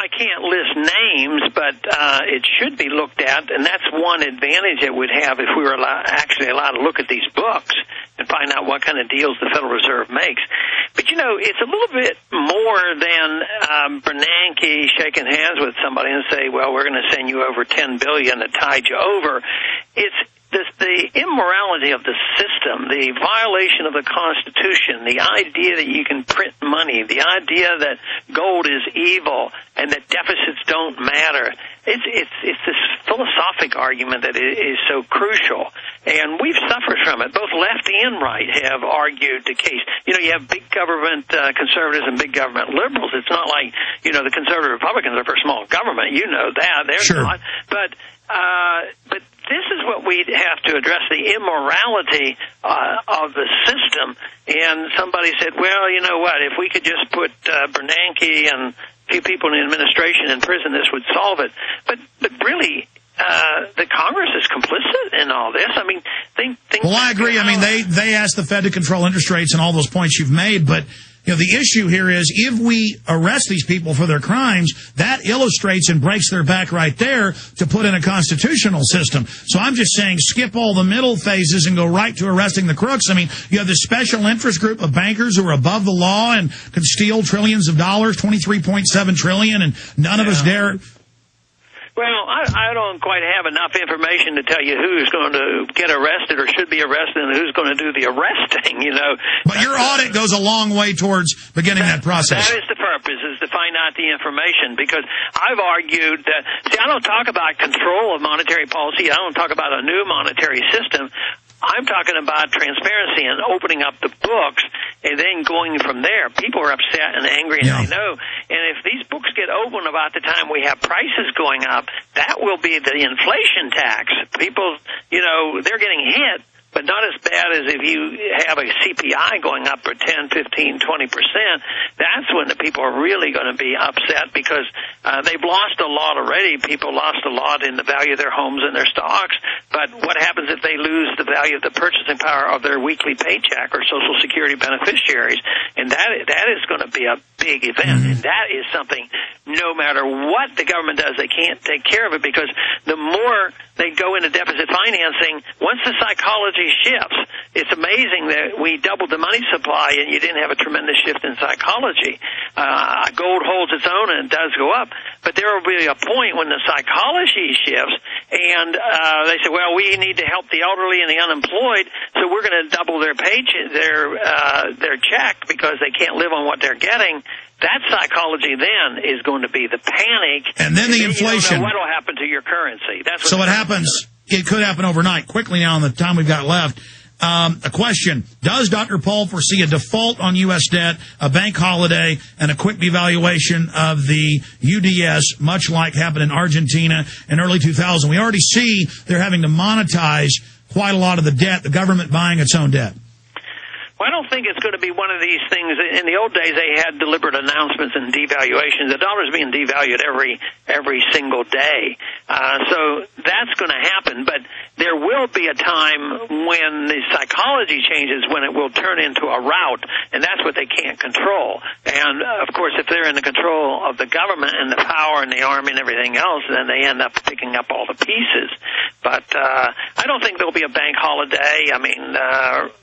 I can't list names, but it should be looked at, and that's one advantage it would have if we were actually allowed to look at these books and find out what kind of deals the Federal Reserve makes. But, you know, it's a little bit more than Bernanke shaking hands with somebody and say, well, we're going to send you over $10 billion to tide you over. It's the immorality of the system, the violation of the Constitution, the idea that you can print money, the idea that gold is evil and that deficits don't matter. It's this philosophic argument that is so crucial, and we've suffered from it. Both left and right have argued the case. You know, you have big government conservatives and big government liberals. It's not like, you know, the conservative Republicans are for small government. You know that. They're sure. not. But this is what we have to address, the immorality of the system. And somebody said, well, you know what, if we could just put Bernanke and a few people in the administration in prison, this would solve it. But really, the Congress is complicit in all this. I mean, well, I agree. I mean, they asked the Fed to control interest rates and all those points you've made, but you know, the issue here is if we arrest these people for their crimes, that illustrates and breaks their back right there to put in a constitutional system. So I'm just saying skip all the middle phases and go right to arresting the crooks. I mean, you have this special interest group of bankers who are above the law and can steal trillions of dollars, $23.7 trillion, and none of us dare. Well, I don't quite have enough information to tell you who's going to get arrested or should be arrested and who's going to do the arresting, you know. But your audit goes a long way towards beginning that process. That is the purpose, is to find out the information, because I've argued that, see, I don't talk about control of monetary policy. I don't talk about a new monetary system. I'm talking about transparency and opening up the books and then going from there. People are upset and angry, and they know. And if these books get open about the time we have prices going up, that will be the inflation tax. People, you know, they're getting hit, but not as bad as if you have a CPI going up for 10, 15, 20%. That's when the people are really going to be upset, because they've lost a lot already. People lost a lot in the value of their homes and their stocks. But what happens if they lose the value of the purchasing power of their weekly paycheck or Social Security beneficiaries? And that is going to be a big event. And that is something, no matter what the government does, they can't take care of it, because the more they go into deficit financing, once the psychology shifts, it's amazing that we doubled the money supply and you didn't have a tremendous shift in psychology. Gold holds its own and it does go up, but there will be a point when the psychology shifts and they say, well, we need to help the elderly and the unemployed, so we're going to double their paycheck, their check, because they can't live on what they're getting. That psychology then is going to be the panic. And then the inflation. What will happen to your currency? That's so what happens, it could happen overnight. Quickly now in the time we've got left. A question. Does Dr. Paul foresee a default on U.S. debt, a bank holiday, and a quick devaluation of the UDS, much like happened in Argentina in early 2000? We already see they're having to monetize quite a lot of the debt, the government buying its own debt. Well, I don't think it's going to be one of these things. In the old days, they had deliberate announcements and devaluations. The dollar's being devalued every single day. So that's going to happen. But there will be a time when the psychology changes, when it will turn into a rout, and that's what they can't control. And, of course, if they're in the control of the government and the power and the army and everything else, then they end up picking up all the pieces. But I don't think there'll be a bank holiday. I mean,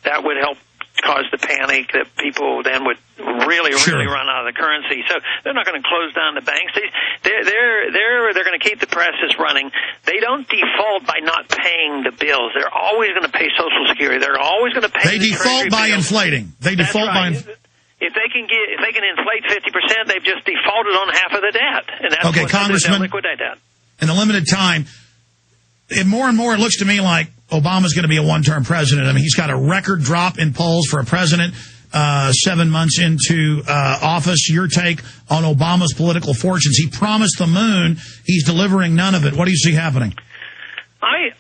that would help cause the panic that people then would really run out of the currency. So they're not going to close down the banks. They're going to keep the presses running. They don't default by not paying the bills. They're always going to pay Social Security. They're always going to pay. They default by inflating. They default by. If they can inflate 50%, they've just defaulted on half of the debt, and that's okay, what Congressman, they'll liquidate that. In the limited time, more and more it looks to me like Obama's going to be a one-term president. I mean, he's got a record drop in polls for a president 7 months into office. Your take on Obama's political fortunes? He promised the moon. He's delivering none of it. What do you see happening?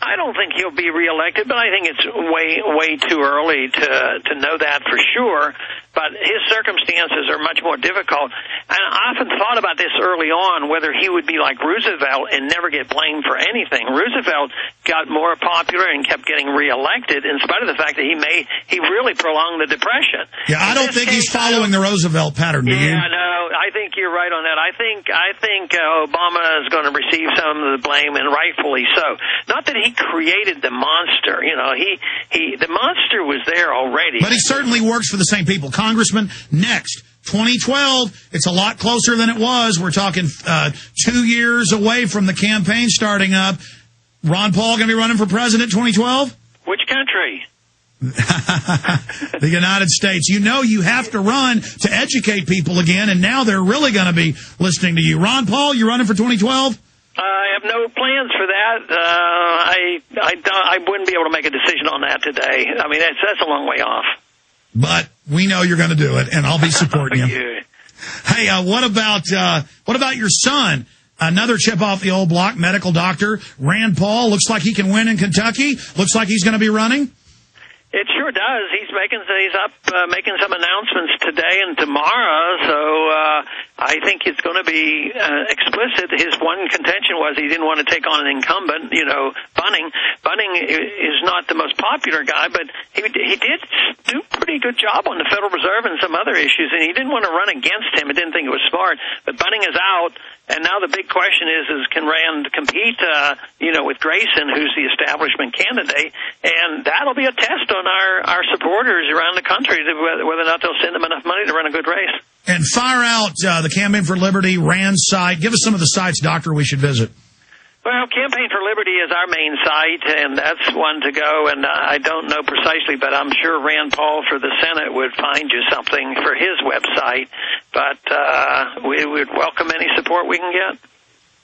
I don't think he'll be reelected, but I think it's way too early to know that for sure. but his circumstances are much more difficult. And I often thought about this early on, whether he would be like Roosevelt and never get blamed for anything. Roosevelt got more popular and kept getting reelected in spite of the fact that he really prolonged the Depression. Yeah, I don't think he's following the Roosevelt pattern, do you? Yeah, no, I think you're right on that. I think Obama is going to receive some of the blame, and rightfully so. Not that he created the monster. You know, the monster was there already. But he certainly works for the same people. Congressman, next. 2012, it's a lot closer than it was. We're talking 2 years away from the campaign starting up. Ron Paul going to be running for president 2012? Which country? The United States. You know you have to run to educate people again, and now they're really going to be listening to you. Ron Paul, you running for 2012? I have no plans for that. I wouldn't be able to make a decision on that today. I mean, that's a long way off. But we know you're going to do it, and I'll be supporting you. Hey, what about your son? Another chip off the old block, medical doctor Rand Paul. Looks like he can win in Kentucky. Looks like he's going to be running. It sure does. He's making some announcements today and tomorrow, so I think it's going to be explicit. His one contention was he didn't want to take on an incumbent, Bunning. Bunning is not the most popular guy, but he did do a pretty good job on the Federal Reserve and some other issues, and he didn't want to run against him. He didn't think it was smart, but Bunning is out. And now the big question is can Rand compete, with Grayson, who's the establishment candidate? And that'll be a test on our supporters around the country whether or not they'll send them enough money to run a good race. And fire out the Campaign for Liberty, Rand's site. Give us some of the sites, Doctor, we should visit. Well, Campaign for Liberty is our main site, and that's one to go. And I don't know precisely, but I'm sure Rand Paul for the Senate would find you something for his website. But we would welcome any support we can get.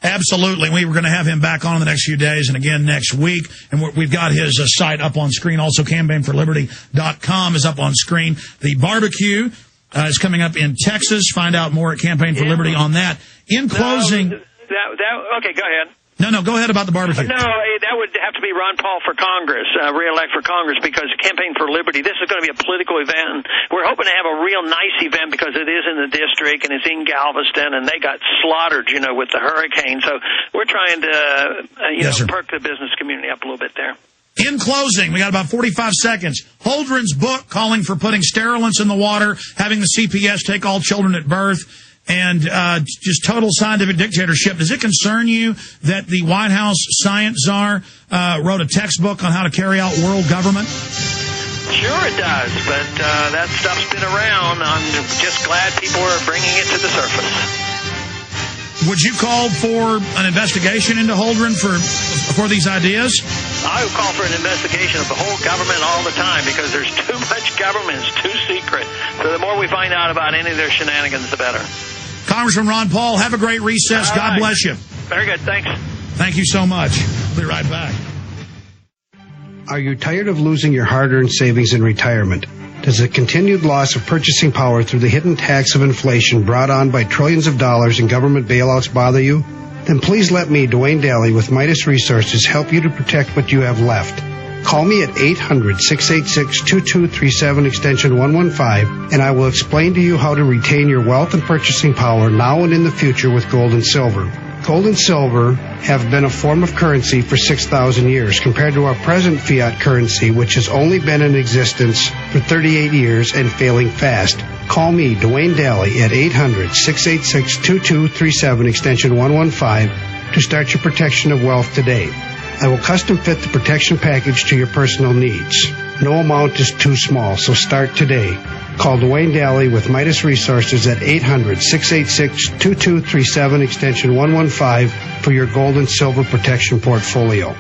Absolutely. We were going to have him back on in the next few days and again next week. And we've got his site up on screen. Also, campaignforliberty.com is up on screen. The barbecue is coming up in Texas. Find out more at Campaign for Liberty on that. In closing... Okay, go ahead. No, go ahead about the barbecue. No, that would have to be Ron Paul for Congress, re-elect for Congress, because Campaign for Liberty, this is going to be a political event. We're hoping to have a real nice event because it is in the district and it's in Galveston, and they got slaughtered, with the hurricane. So we're trying to, perk the business community up a little bit there. In closing, we got about 45 seconds. Holdren's book calling for putting sterilants in the water, having the CPS take all children at birth, and just total scientific dictatorship. Does it concern you that the White House science czar wrote a textbook on how to carry out world government? Sure it does, but that stuff's been around. I'm just glad people are bringing it to the surface. Would you call for an investigation into Holdren for these ideas? I would call for an investigation of the whole government all the time because there's too much government. It's too secret. So the more we find out about any of their shenanigans, the better. Congressman Ron Paul, have a great recess. All God right. bless you. Very good. Thanks. Thank you so much. We'll be right back. Are you tired of losing your hard-earned savings in retirement? Does the continued loss of purchasing power through the hidden tax of inflation brought on by trillions of dollars in government bailouts bother you? Then please let me, Dwayne Daly with Midas Resources, help you to protect what you have left. Call me at 800-686-2237 extension 115, and I will explain to you how to retain your wealth and purchasing power now and in the future with gold and silver. Gold and silver have been a form of currency for 6,000 years compared to our present fiat currency, which has only been in existence for 38 years and failing fast. Call me, Dwayne Daly, at 800-686-2237 extension 115 to start your protection of wealth today. I will custom fit the protection package to your personal needs. No amount is too small, so start today. Call Dwayne Daly with Midas Resources at 800-686-2237 extension 115 for your gold and silver protection portfolio.